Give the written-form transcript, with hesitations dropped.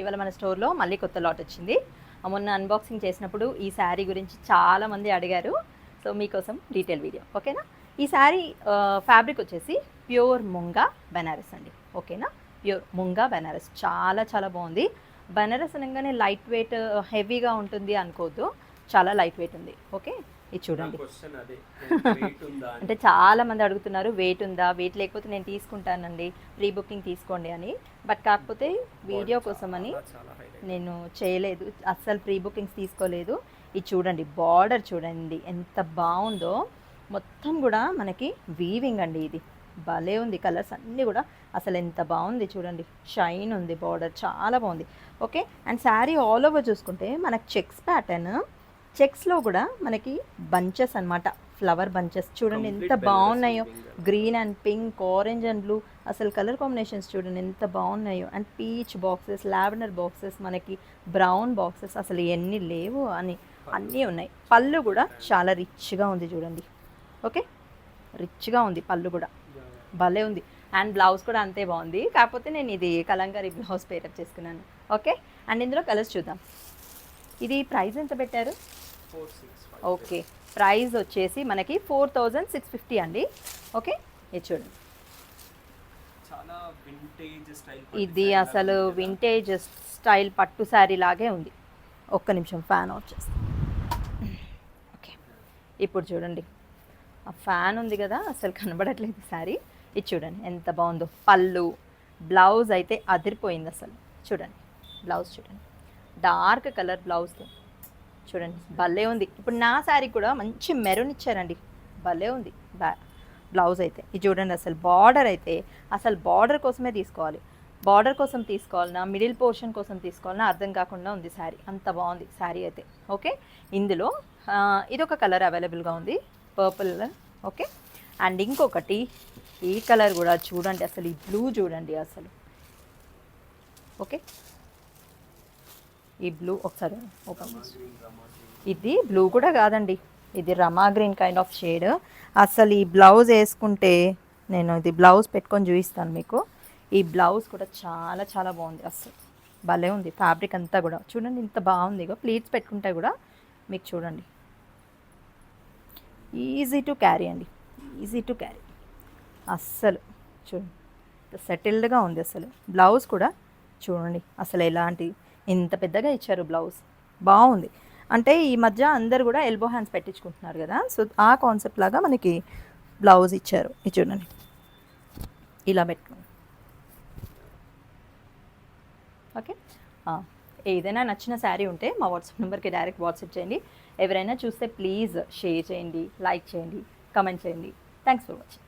ఇవాళ మన స్టోర్లో మళ్ళీ కొత్త లాట్ వచ్చింది. మొన్న అన్బాక్సింగ్ చేసినప్పుడు ఈ శారీ గురించి చాలామంది అడిగారు. సో మీకోసం డీటెయిల్ వీడియో, ఓకేనా. ఈ శారీ ఫ్యాబ్రిక్ వచ్చేసి ప్యూర్ ముంగా బెనారస్ అండి, ఓకేనా. ప్యూర్ ముంగా బెనారస్ చాలా చాలా బాగుంది. బెనారస్ అనగానే లైట్ వెయిట్ హెవీగా ఉంటుంది అనుకోవద్దు, చాలా లైట్ వెయిట్ ఉంది. ఓకే, ఇది చూడండి. అంటే చాలా మంది అడుగుతున్నారు వెయిట్ ఉందా, వెయిట్ లేకపోతే నేను తీసుకుంటానండి, ప్రీ బుకింగ్ తీసుకోండి అని. బట్ కాకపోతే వీడియో కోసం అని నేను చేయలేదు, అస్సలు ప్రీ బుకింగ్స్ తీసుకోలేదు. ఇది చూడండి, బార్డర్ చూడండి ఎంత బాగుందో. మొత్తం కూడా మనకి వీవింగ్ అండి, ఇది భలే ఉంది. కలర్స్ అన్నీ కూడా అసలు ఎంత బాగుంది చూడండి, షైన్ ఉంది, బార్డర్ చాలా బాగుంది. Okay, and sari all over చూసుకుంటే మనకు చెక్స్ ప్యాటర్న్, చెక్స్లో కూడా మనకి బంచెస్ అన్నమాట, ఫ్లవర్ బంచెస్ చూడండి ఎంత బాగున్నాయో. Green and pink, orange and blue, అసలు కలర్ కాంబినేషన్స్ చూడండి ఎంత బాగున్నాయో. And peach boxes, lavender boxes, మనకి బ్రౌన్ బాక్సెస్, అసలు ఎన్ని లేవు అని అన్నీ ఉన్నాయి. పళ్ళు కూడా చాలా రిచ్గా ఉంది చూడండి. ఓకే, రిచ్గా ఉంది పళ్ళు కూడా, భలే ఉంది. అండ్ బ్లౌజ్ కూడా అంతే బాగుంది, కాకపోతే నేను ఇది కలంకారీ బ్లౌజ్ పేరప్ చేసుకున్నాను. ఓకే, అండ్ ఇందులో కలర్స్ చూద్దాం. ఇది ప్రైస్ ఎంత పెట్టారు? ఓకే, ప్రైస్ వచ్చేసి మనకి 4650 అండి. ఓకే, ఇది చూడండి, ఇది అసలు వింటేజ్ స్టైల్ పట్టు శారీ లాగే ఉంది. ఒక్క నిమిషం ఫ్యాన్ ఆఫ్ చేస్తాను. ఓకే, ఇప్పుడు చూడండి, ఆ ఫ్యాన్ ఉంది కదా, అసలు కనబడట్లేదు శారీ. ఇది చూడండి ఎంత బాగుందో. పళ్ళు, బ్లౌజ్ అయితే అదిరిపోయింది అసలు. చూడండి బ్లౌజ్ చూడండి, డార్క్ కలర్ బ్లౌజ్తో చూడండి భలే ఉంది. ఇప్పుడు నా శారీ కూడా మంచి మెరూన్ ఇచ్చారండి, భలే ఉంది బ్లౌజ్ అయితే. ఇది చూడండి, అసలు బార్డర్ అయితే అసలు బార్డర్ కోసమే తీసుకోవాలి, బార్డర్ కోసం తీసుకోవాలన్నా మిడిల్ పోర్షన్ కోసం తీసుకోవాలన్నా అర్థం కాకుండా ఉంది శారీ, అంత బాగుంది శారీ అయితే. ఓకే, ఇందులో ఇదొక కలర్ అవైలబుల్గా ఉంది, పర్పుల్. ఓకే, అండ్ ఇంకొకటి ఈ కలర్ కూడా చూడండి, అసలు ఈ బ్లూ చూడండి అసలు. ఓకే, ఈ బ్లూ ఒకసారి ఓపెన్ చేసి, ఇది బ్లూ కూడా కాదండి, ఇది రమా గ్రీన్ కైండ్ ఆఫ్ షేడ్. అసలు ఈ బ్లౌజ్ వేసుకుంటే, నేను ఇది బ్లౌజ్ పెట్టుకొని చూపిస్తాను మీకు. ఈ బ్లౌజ్ కూడా చాలా చాలా బాగుంది, అసలు భలే ఉంది. ఫ్యాబ్రిక్ అంతా కూడా చూడండి ఇంత బాగుంది. ఇగో ప్లీట్స్ పెట్టుకుంటే కూడా మీకు చూడండి ఈజీ టు క్యారీ అండి, ఈజీ టు క్యారీ. అస్సలు చూడండి సెటిల్డ్గా ఉంది అసలు. బ్లౌజ్ కూడా చూడండి అసలు ఎలాంటి, ఇంత పెద్దగా ఇచ్చారు బ్లౌజ్, బాగుంది. అంటే ఈ మధ్య అందరు కూడా ఎల్బో హ్యాండ్స్ పెట్టించుకుంటున్నారు కదా, సో ఆ కాన్సెప్ట్ లాగా మనకి బ్లౌజ్ ఇచ్చారు. ఇది చూడండి ఇలా పెట్టుకోండి. ఓకే, ఏదైనా నచ్చిన శారీ ఉంటే మా వాట్సాప్ నెంబర్కి డైరెక్ట్ వాట్సాప్ చేయండి. ఎవరైనా చూస్తే ప్లీజ్ షేర్ చేయండి, లైక్ చేయండి, కమెంట్ చేయండి. Thanks for watching.